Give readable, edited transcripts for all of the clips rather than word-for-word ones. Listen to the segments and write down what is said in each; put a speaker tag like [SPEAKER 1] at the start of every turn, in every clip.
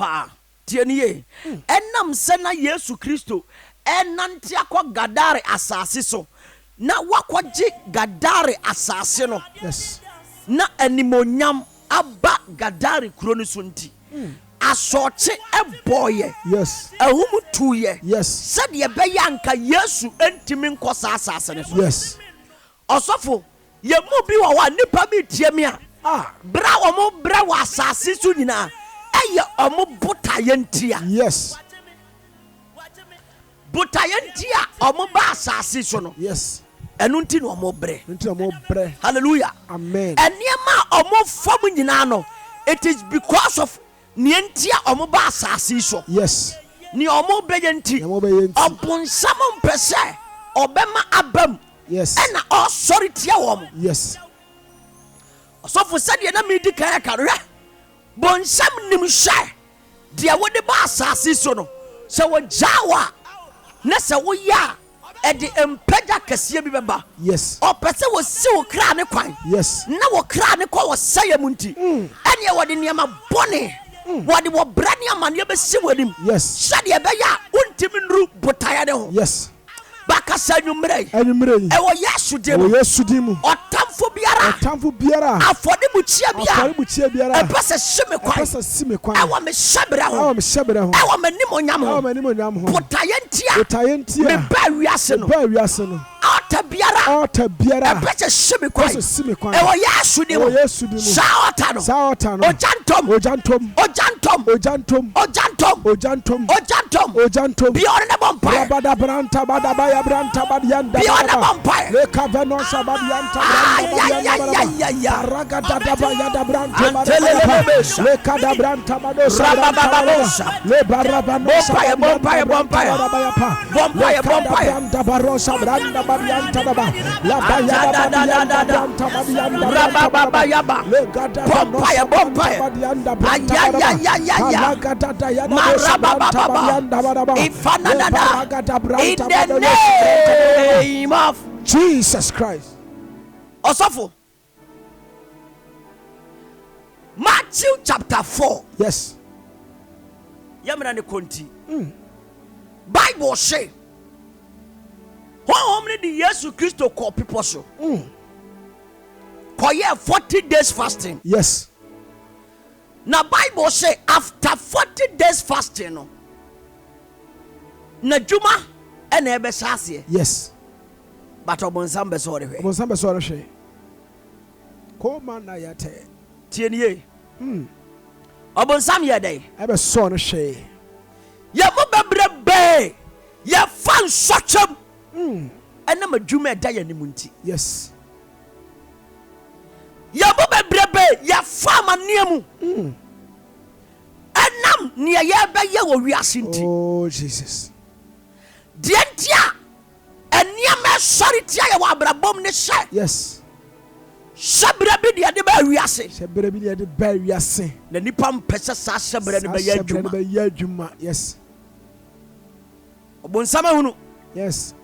[SPEAKER 1] pa tienie enam sena Yesu Kristo enante akwa Gadare asase so na wakwaji Gadare asase no
[SPEAKER 2] Yes.
[SPEAKER 1] na animonyam aba Gadare kuro no so nti asoche eboye
[SPEAKER 2] Yes.
[SPEAKER 1] ahum tuye
[SPEAKER 2] Yes.
[SPEAKER 1] said ye beya anka Yesu entimi nkosa asase ne so.
[SPEAKER 2] Yes.
[SPEAKER 1] Osofo ye mu bi wa nipa bi tie me a bra omo bra wa asase so nyina eye omo botaye ntia.
[SPEAKER 2] Yes.
[SPEAKER 1] Botaye ntia omo ba asase so no.
[SPEAKER 2] Yes.
[SPEAKER 1] Enu nti no omo bre. Hallelujah.
[SPEAKER 2] Amen.
[SPEAKER 1] Eniema omo fam nyina no, it is because of nientia omo ba asase so.
[SPEAKER 2] Yes.
[SPEAKER 1] Ni omo beye nti obonsam mpese obema abam.
[SPEAKER 2] Yes.
[SPEAKER 1] Ena o sorry tia wo.
[SPEAKER 2] Yes.
[SPEAKER 1] Osofo sade na medi kan ka hwe bonsam nim hye de wode ba asase so no se wo jawa na se wo ya e de empagya kase bi beba.
[SPEAKER 2] Yes.
[SPEAKER 1] O pese wo si wo kra ne kwan.
[SPEAKER 2] Yes.
[SPEAKER 1] Na wo kra ne kwa wo saye mu nti ene wo de niam bone wo de wo bra ne amane be si wadim.
[SPEAKER 2] Yes.
[SPEAKER 1] Sade be ya untimi nru botaya ne ho.
[SPEAKER 2] Yes.
[SPEAKER 1] Bakasa nyumre
[SPEAKER 2] e
[SPEAKER 1] wo Yesu demu otamfo biara afode mu chia biara e pese sime kwan e wo me hyebra ho e wo manim onyam ho botaye ntia me ba wiase no ata biara e pese sime kwan e wo Yesu demu saota no ojantom biara na bompa
[SPEAKER 2] rabada branta badabaya branta badianda le kaveno sabadianta branta ragada dabaya branta le kada branta badosa le barabano bompa barosa branda badianta daba la baya branta badianda le gada bompa badianda
[SPEAKER 1] in the name of
[SPEAKER 2] Jesus Christ.
[SPEAKER 1] Osofo Matthew chapter 4.
[SPEAKER 2] Yes.
[SPEAKER 1] Yamra ne konti. Bible say how many Yesu Kristo call people so? Koye 40 days fasting.
[SPEAKER 2] Yes.
[SPEAKER 1] Now Bible say after 40 days fasting no na juma ene ebe sase.
[SPEAKER 2] Yes.
[SPEAKER 1] But obonsam be so hwe.
[SPEAKER 2] Obonsam be so hwe. Ko man na yate.
[SPEAKER 1] Tienie. Obonsam ye dey.
[SPEAKER 2] Ebe so no hwe.
[SPEAKER 1] Ye mo bebrebe. Ye fan socham. Ene ma juma da ye nimu nti.
[SPEAKER 2] Yes.
[SPEAKER 1] Ye mo bebrebe ye fa maniemu. Enam ne ye be ye wo wiase nti.
[SPEAKER 2] Oh Jesus.
[SPEAKER 1] Dientia eniam sorry tia ye wa brabom ne hye.
[SPEAKER 2] Yes.
[SPEAKER 1] Sabra bi de ba wiase.
[SPEAKER 2] Sabra bi de ba wiase.
[SPEAKER 1] Na nipa mpese sa sabra ne ba ya adwuma.
[SPEAKER 2] Sabra ne ba ya adwuma. Yes.
[SPEAKER 1] Obonsama hunu.
[SPEAKER 2] Yes.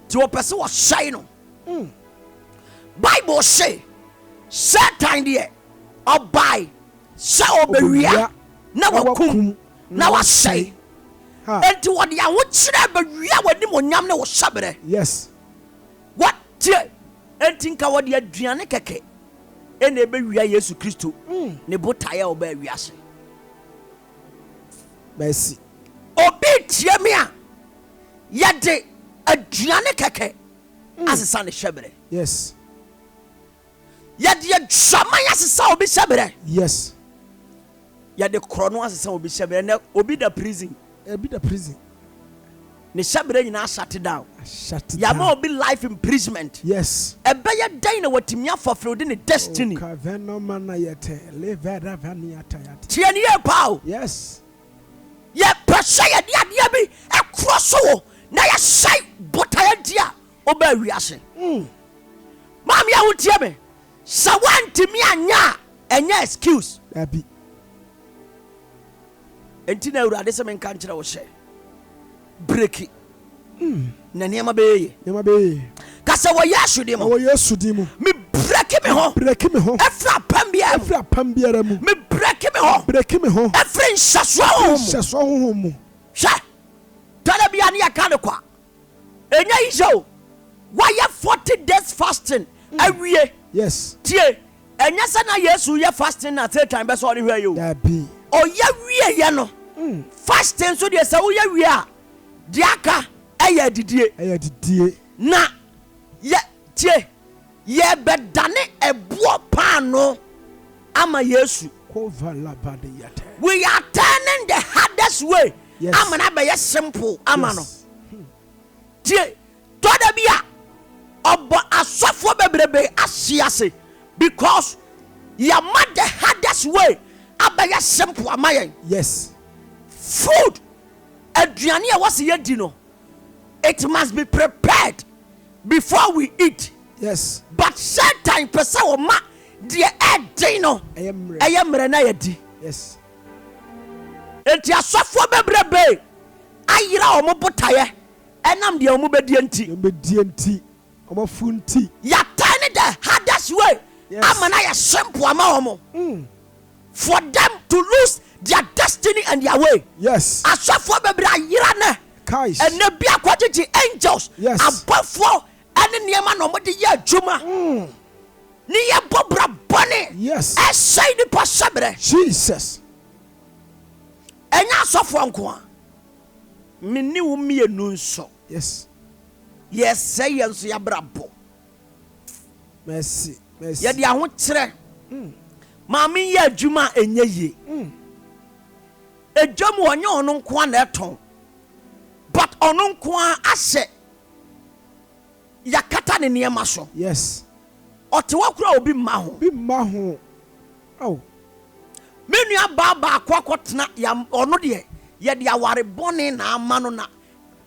[SPEAKER 1] Ti wo pese wo hye no. Bible say Satan de obai sa obewia na wakum na wasai. Enti wodi ya wo kire bewia wodi monyam ne wo sabere.
[SPEAKER 2] Yes.
[SPEAKER 1] What tie enti nka wodi aduane keke ene ebewia Yesu Kristo ne botaye oba wiase.
[SPEAKER 2] Mercy.
[SPEAKER 1] Obi tie me a yade aduane keke asesa ne sabere.
[SPEAKER 2] Yes.
[SPEAKER 1] Yade adwama asesa obi sabere.
[SPEAKER 2] Yes.
[SPEAKER 1] Yade krono asesa obi sabere na obi da prison.
[SPEAKER 2] Be the prison.
[SPEAKER 1] Ne shabre nyina shut down.
[SPEAKER 2] Shut down.
[SPEAKER 1] Ya be life imprisonment.
[SPEAKER 2] Yes.
[SPEAKER 1] Ebeya dan na watimi afofro de ne destiny.
[SPEAKER 2] Kaveno mana yete. Levera vaniata yate.
[SPEAKER 1] Tieni e pao.
[SPEAKER 2] Yes.
[SPEAKER 1] Ye pressure ye dia bi e cross wo na ya sai botaya dia oba wiase. Mam ya wo tie me. Sa wantimi anya enya excuse.
[SPEAKER 2] Abi.
[SPEAKER 1] Enti na urade se men kan kire wo hye breaki na niam be
[SPEAKER 2] ye ka se wo Yesu di mu
[SPEAKER 1] me breaki me ho.
[SPEAKER 2] Break me ho.
[SPEAKER 1] Efra pambia.
[SPEAKER 2] Efra pambia mu.
[SPEAKER 1] Me break me ho.
[SPEAKER 2] Break me ho.
[SPEAKER 1] Efra nhyaswa
[SPEAKER 2] Nhyaswa mu.
[SPEAKER 1] Sha. Tell me ani akane kwa. Enya iso. Why 40 days fasting? Awie.
[SPEAKER 2] Yes.
[SPEAKER 1] Tie. Enya sa na Yesu ye fasting na 3 time be so on hwe you.
[SPEAKER 2] That be.
[SPEAKER 1] O ye wie ye no. Fasting so de say wo ye wie a. Diaka eye didie. Na ye tie. Ye bedane ebo pano ama Yesu. We are turning the hardest way.
[SPEAKER 2] Yes.
[SPEAKER 1] Amana be simple amano. Tie. Toda bia obo asofo bebrebe asiase because ya made the hardest way abaya simple amayen.
[SPEAKER 2] Yes.
[SPEAKER 1] Food aduane a wase yedi no, it must be prepared before we eat.
[SPEAKER 2] Yes.
[SPEAKER 1] But certain person will ma the edin no ayemre na yedi.
[SPEAKER 2] Yes.
[SPEAKER 1] Enti asofo bebrebe ayira omo botaye enam de omo bedie nti
[SPEAKER 2] omo funti
[SPEAKER 1] ya turn the hardest way.
[SPEAKER 2] Yes.
[SPEAKER 1] Amana ya simple ama omo for them to lose their destiny and their way.
[SPEAKER 2] Yes.
[SPEAKER 1] Asofo bebre ayira na
[SPEAKER 2] Kaish.
[SPEAKER 1] and ne bia kwagye angels.
[SPEAKER 2] Yes.
[SPEAKER 1] Above ene niema no mo de ye adwuma. Ni ye bobra bone.
[SPEAKER 2] Yes.
[SPEAKER 1] Esai ni pasabre.
[SPEAKER 2] Jesus.
[SPEAKER 1] Enya asofo nko a. Mini wo mienu nso.
[SPEAKER 2] Yes.
[SPEAKER 1] Yes, say yenso ya brabo.
[SPEAKER 2] Merci.
[SPEAKER 1] Ye de aho kire. Maami ye adwuma enye ye. Ejom wonye ono nko a na eton. But ono nko a ase yakata ne niema so.
[SPEAKER 2] Yes.
[SPEAKER 1] Otewa kura obi ma ho.
[SPEAKER 2] Bi ma ho. Oh.
[SPEAKER 1] Menu ababa akwa ya ono de ye de aware bone na amano na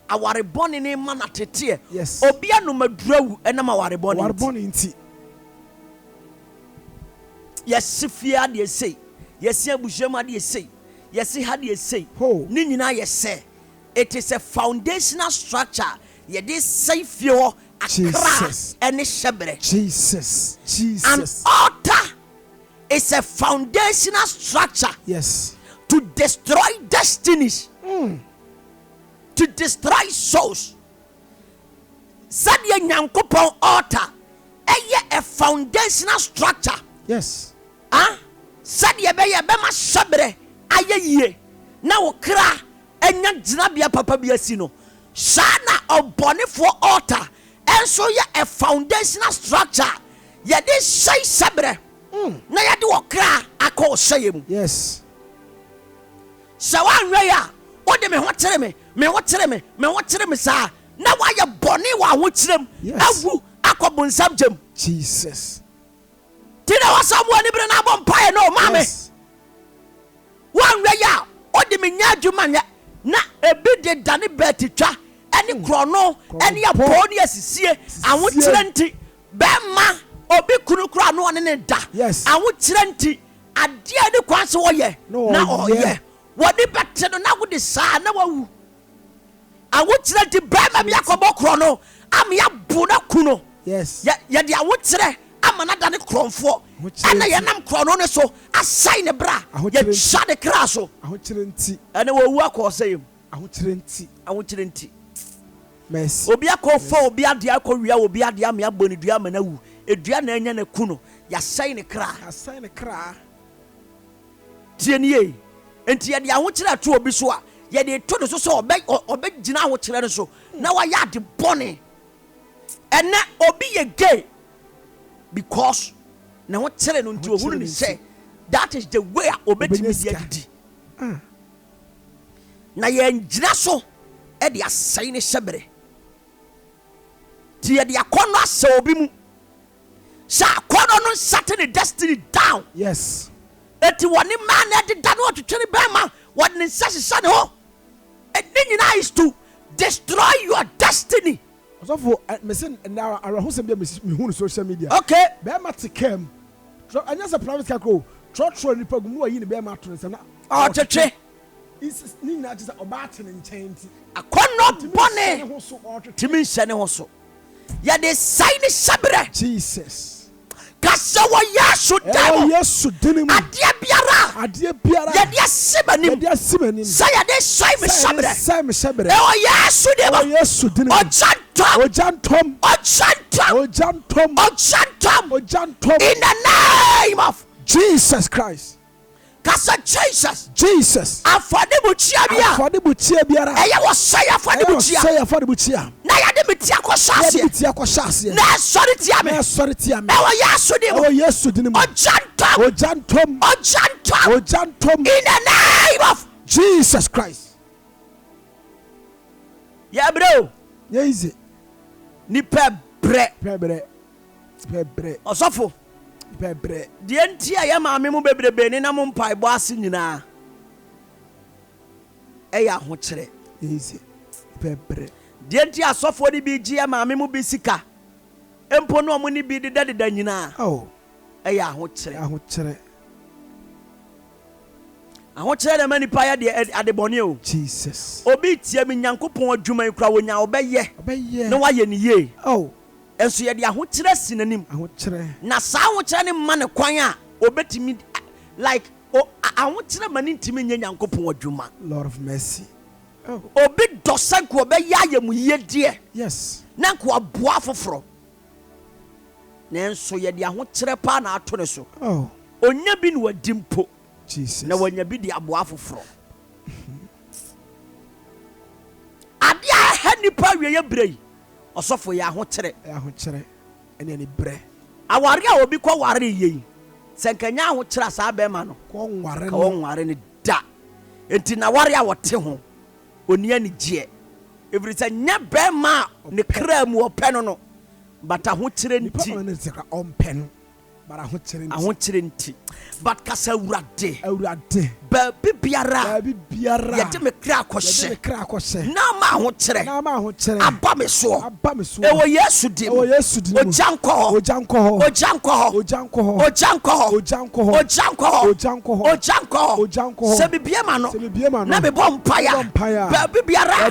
[SPEAKER 1] aware bone ne ma na tete.
[SPEAKER 2] Yes.
[SPEAKER 1] Obi anomadurawu enam aware bone.
[SPEAKER 2] Aware bone nti.
[SPEAKER 1] Yes, fia de say. Yes, abushema de say. Yes, had de say. Ni nyina yes. It is a foundational structure. Ye this safe your
[SPEAKER 2] Jesus.
[SPEAKER 1] And shebre.
[SPEAKER 2] Jesus.
[SPEAKER 1] An altar is a foundational structure.
[SPEAKER 2] Yes.
[SPEAKER 1] To destroy destinies. To destroy souls. Sadia nyankopon altar. A foundational structure.
[SPEAKER 2] Yes.
[SPEAKER 1] Sadia beye bema shebre. Aye na wo kra enya jinabia papa bia si no. Shana obone for altar. And so ye a foundational structure. Ye this say sebre. Na ye do okra akọ say mu.
[SPEAKER 2] Yes.
[SPEAKER 1] Sawan we ya, o de me ho kire me ho kire me sa. Na wa ye bone wa ho kirem. Awu akọ bonsam jam.
[SPEAKER 2] Jesus.
[SPEAKER 1] Tina wasam woni bre na bom pae no mame.
[SPEAKER 2] Yes.
[SPEAKER 1] Wan we ya, o de me nya adwuma na ebi de dane betitwa. Any chrono, any aponi asisie, I would trenti, Bema, obi kunu no one da.
[SPEAKER 2] Yes.
[SPEAKER 1] I would trenti, a dear the quanso ye.
[SPEAKER 2] No,
[SPEAKER 1] now, yeah. What the better now with the son? No, I would trenti Bema Yakobo chrono, I'm ya Buna Kuno.
[SPEAKER 2] Yes.
[SPEAKER 1] Yet, I would say, I'm another cron for. And I am chrono, so I sign a bra. Yet shut the crasso. I would trenti, and I will work or say, I would trenti.
[SPEAKER 2] Merci.
[SPEAKER 1] Obi akofo obi ade akowia obi ade am ya boni dua manawu edua na anya na ku no ya sai ne kra tie nie enti ye de aho kire ato obi so a ye de to no so obe gina aho kire no so na wa ya de boni ene obi ye gay because na ho kire no nti ohuru ni say that is the way obetimi dia didi na ye ngina so e de asai ne shebre tie de akono asa obi mu sa akono no sat the destiny down.
[SPEAKER 2] Yes.
[SPEAKER 1] Eti woni man na de da no twetwe be ma woni ne sase ho and then is to destroy your destiny.
[SPEAKER 2] So for mesin na arahosem be me hu social media.
[SPEAKER 1] Okay.
[SPEAKER 2] Be ma te kem. So anya se private kako trotro nipa gumu wa yi ne be ma to nsem na.
[SPEAKER 1] Oh twetwe.
[SPEAKER 2] Is ni na just oba te ne nchen nti.
[SPEAKER 1] Akono bone. Timi nhyene ho so. Ya de sign shebre.
[SPEAKER 2] Jesus.
[SPEAKER 1] Kasa wo Yesu demo.
[SPEAKER 2] Yesu dinimu.
[SPEAKER 1] Adie biara. Yede simanim. Say yede soy me shabre. Yesu demo.
[SPEAKER 2] Yesu dinimu. Ojantom.
[SPEAKER 1] In the name of
[SPEAKER 2] Jesus Christ.
[SPEAKER 1] Kasa Jesus. Afade buchia biara. Eya wo say afade buchia. Na yade metia ko shase. Na sorry tia me. Yesu dinimu. Ojantom. In the name of
[SPEAKER 2] Jesus Christ.
[SPEAKER 1] Yeah, bro.
[SPEAKER 2] Yeah, easy.
[SPEAKER 1] Ni pebre. Osofo.
[SPEAKER 2] Pebre.
[SPEAKER 1] Die ntia ya maame mu bebrebe ni na mo mpai bo ase nyina. Eya ho kire.
[SPEAKER 2] Easy. Pebre.
[SPEAKER 1] Die ntia asofo ni bi gi ya maame mu bi sika. Empo no mo ni bi deda nyina.
[SPEAKER 2] Oh.
[SPEAKER 1] Eya ho kire. Aho kire na mani pa ya de adebone o.
[SPEAKER 2] Jesus.
[SPEAKER 1] Obi tie mi Nyankopon adwuma ikura wonya obeye. Na waye ni ye.
[SPEAKER 2] Oh.
[SPEAKER 1] Enso ye de aho kire sinanim.
[SPEAKER 2] Aho kire.
[SPEAKER 1] Na sa aho kire ni ma ne kwan a obetimi like aho kire mani ntimi nya Nyankopon adwuma.
[SPEAKER 2] Lord of mercy. Oh.
[SPEAKER 1] Obi dosa ko obeya yemu ye de.
[SPEAKER 2] Yes.
[SPEAKER 1] Na ko aboa foforo. Na enso ye de aho kire pa na ato ne so.
[SPEAKER 2] Oh.
[SPEAKER 1] Onya bi ni wadimpo.
[SPEAKER 2] Jesus.
[SPEAKER 1] Na wanya bi di aboa foforo. Ade a ha nipa wiye brei. Osofo ya ho kire.
[SPEAKER 2] Ene ni bre.
[SPEAKER 1] Aware a obi kwa ware ye. Senkanya ho kire sa be ma no.
[SPEAKER 2] Ko
[SPEAKER 1] nware ni da. Enti na ware a wote ho. Oni ani gye. Every nya be ma ne kra mu ope no. Bata ho kire nti.
[SPEAKER 2] Nipa ne sekra ompe no. Bara ho
[SPEAKER 1] kire nti. But kasa urade. Ba bibiara. Yede me kra akose. Na ma ho kire. Aba me so. E wo Yesu dim. Ojanko. Se bibia ma no. Na me bom paya. Ba bibiara.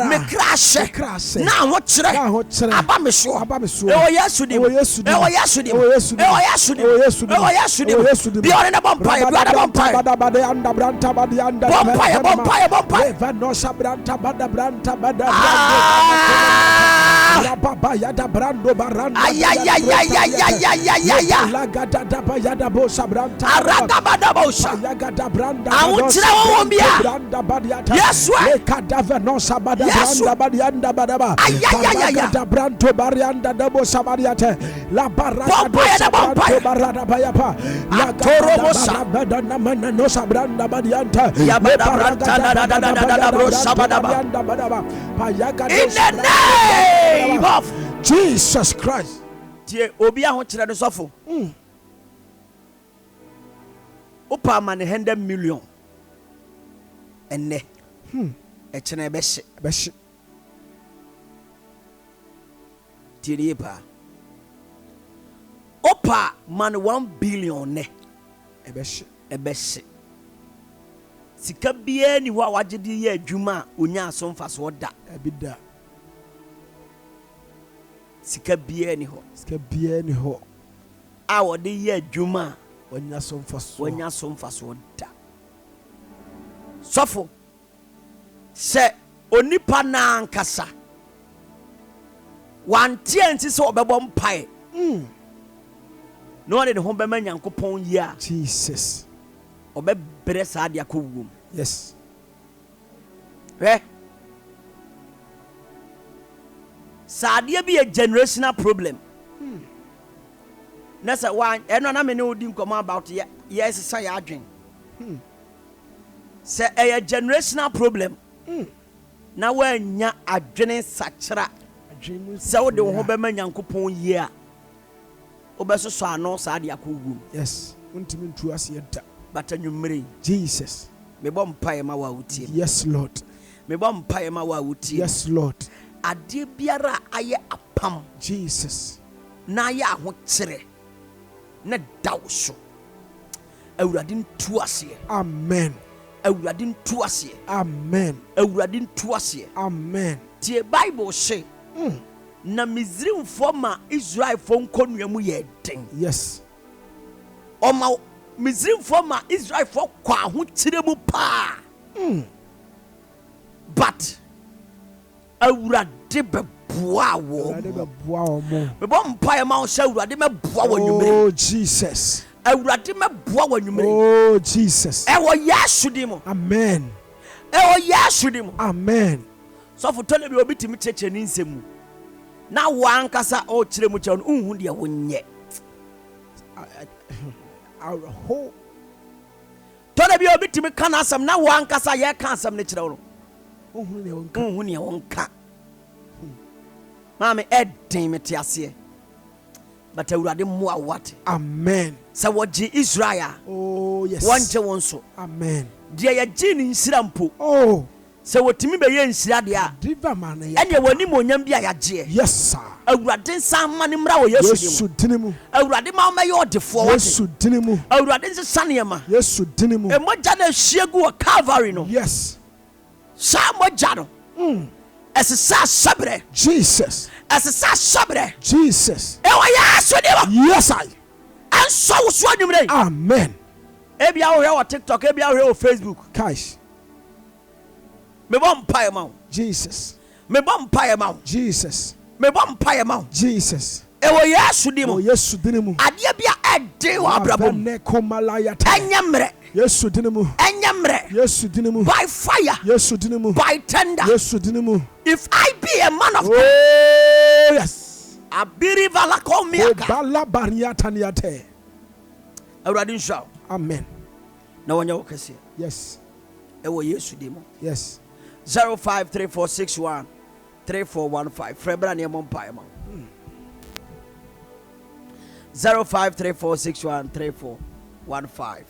[SPEAKER 1] Me kra hye. Na ho kire. Aba me so. E wo Yesu dim. Be on the bonfire. In the name of
[SPEAKER 2] Jesus Christ.
[SPEAKER 1] Obi a ho kire no sofo. Opa man 100 million. Enne. E kine be hye. Tirie pa. Opa man 1 billion ne. Ebeshe. Sika bia ni ho a wagede ye adwuma onya asomfa so da.
[SPEAKER 2] Ebida.
[SPEAKER 1] Sika bia ni ho. A wode ye adwuma
[SPEAKER 2] onya asomfa so da.
[SPEAKER 1] Sofo. Se onipa na ankasa. Wantie nti se obebo mpae. No one de ho be ma Nyankopon yi a
[SPEAKER 2] Jesus
[SPEAKER 1] obe bre sa de akowum.
[SPEAKER 2] Yes.
[SPEAKER 1] Sadia be a generational problem. Nessa one eno na me ne odi nkoma about yes say adwen. Say a generational problem. Na wanya adwene sachera. Se wo de ho be ma Nyankopon yi a obeso so ano sa de akowum.
[SPEAKER 2] Yes. Untimi ntu ase da.
[SPEAKER 1] But anwumre
[SPEAKER 2] Jesus.
[SPEAKER 1] Me bom pae ma wa wutie.
[SPEAKER 2] Yes Lord.
[SPEAKER 1] Me bom pae ma wa wutie.
[SPEAKER 2] Yes Lord.
[SPEAKER 1] Ade biara aye apam.
[SPEAKER 2] Jesus.
[SPEAKER 1] Na ya ho kire. Na dawo so. Awurade ntu ase.
[SPEAKER 2] Amen.
[SPEAKER 1] Awurade ntu ase.
[SPEAKER 2] Amen.
[SPEAKER 1] Awurade ntu ase.
[SPEAKER 2] Amen.
[SPEAKER 1] Tie Bible say. na Misrim former Israel phone konuamu ye den.
[SPEAKER 2] Yes.
[SPEAKER 1] Oma Misrim former Israel for kwa ho tiremu pa. But awurade beboa wo. Bebo mpae ma wo sha awurade meboa wo nwumre.
[SPEAKER 2] Oh Jesus.
[SPEAKER 1] Awurade meboa wo nwumre.
[SPEAKER 2] Oh Jesus.
[SPEAKER 1] Ewo Yesu dimo.
[SPEAKER 2] Amen.
[SPEAKER 1] Ewo Yesu dimo.
[SPEAKER 2] Amen.
[SPEAKER 1] So for tell me obi timi cheche ni nsemu. Na wankasa o kire mu che no unhu de wonye.
[SPEAKER 2] Ho.
[SPEAKER 1] Tell me obi timi kan asam na wankasa ye kan asam ne kire wo. Unhu ne wonka. Mama edin meti ase. But awurade mo awate.
[SPEAKER 2] Amen.
[SPEAKER 1] Sa woji Israel.
[SPEAKER 2] Oh yes.
[SPEAKER 1] Wonje wonso.
[SPEAKER 2] Amen.
[SPEAKER 1] De ye ji ni nsira mpo.
[SPEAKER 2] Oh.
[SPEAKER 1] Se wotimi be ye nsira de a.
[SPEAKER 2] Diva man ya.
[SPEAKER 1] Ene woni mo nyam bia ya je.
[SPEAKER 2] Yes sir.
[SPEAKER 1] Awurade nsan ma ne mra wo Yesu
[SPEAKER 2] dinimu.
[SPEAKER 1] Awurade ma ma ye odefo wo.
[SPEAKER 2] Yesu dinimu.
[SPEAKER 1] Awurade nsane ma.
[SPEAKER 2] Yesu dinimu.
[SPEAKER 1] E moja na hyiegu wo Calvary no.
[SPEAKER 2] Yes.
[SPEAKER 1] Sa moja no. Esesa sabre.
[SPEAKER 2] Jesus.
[SPEAKER 1] Esesa sabre.
[SPEAKER 2] Jesus.
[SPEAKER 1] E wa Yesu dimo.
[SPEAKER 2] Yes I.
[SPEAKER 1] Anso wo so anwumre.
[SPEAKER 2] Amen.
[SPEAKER 1] Ebia wo he TikTok, ebia wo he Facebook.
[SPEAKER 2] Cash.
[SPEAKER 1] Me bom pae ma.
[SPEAKER 2] Jesus.
[SPEAKER 1] Me bom pae ma.
[SPEAKER 2] Jesus.
[SPEAKER 1] Me bom pae ma.
[SPEAKER 2] Jesus.
[SPEAKER 1] E wo Yesu dimo.
[SPEAKER 2] Oh Yesu dinimu.
[SPEAKER 1] Ade bia ede wo abrabom.
[SPEAKER 2] Ne komalaya.
[SPEAKER 1] Enyemre.
[SPEAKER 2] Yesu dinimu.
[SPEAKER 1] Enyemre.
[SPEAKER 2] Yesu dinimu.
[SPEAKER 1] By fire.
[SPEAKER 2] Yesu dinimu.
[SPEAKER 1] By tender.
[SPEAKER 2] Yesu dinimu.
[SPEAKER 1] If I be a man of God.
[SPEAKER 2] Oh yes.
[SPEAKER 1] Abiri vala komiaka.
[SPEAKER 2] Bala bariata niate.
[SPEAKER 1] Awurade nshaw.
[SPEAKER 2] Amen.
[SPEAKER 1] Na wonya wo kese.
[SPEAKER 2] Yes.
[SPEAKER 1] E wo Yesu dimo.
[SPEAKER 2] Yes.
[SPEAKER 1] 0534613415. Frebra ne mo mpae ma. 0534613415.